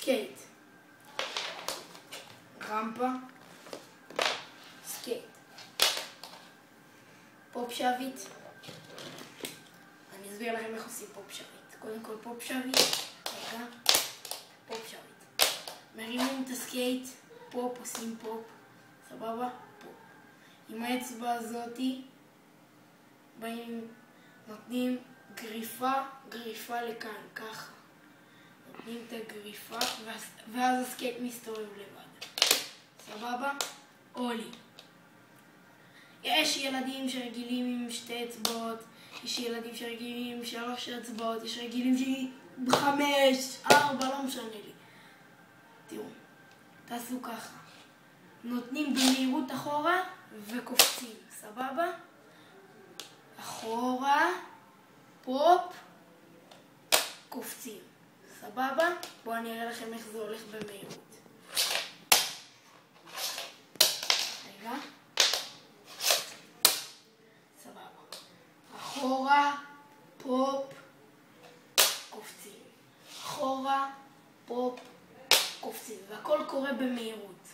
סקייט, רמפה, סקייט, פופ שביט. אני אסביר לכם איך עושים פופ שביט. קודם כל פופ שביט, רגע, פופ שביט. מרימים את הסקייט, פופ, עושים פופ, סבבה? פופ. עם האצבע הזאתי, באים, נותנים גריפה לכאן, ככה. נותנים את הגריפה, ואז הסקייט מסתובב לבד. סבבה? אולי. יש ילדים שרגילים עם 2 אצבעות, יש ילדים שרגילים עם 3 אצבעות, יש רגילים עם 5, 4, לא משנה לי. תראו, תעשו ככה. נותנים במהירות אחורה וקופצים, סבבה? אחורה, פופ, קופצים, סבבה? בואו אני אראה לכם איך זה הולך במהירות. רגע. סבבה. אחורה, פופ, קופצים. אחורה, פופ, קופצים. והכל קורה במהירות.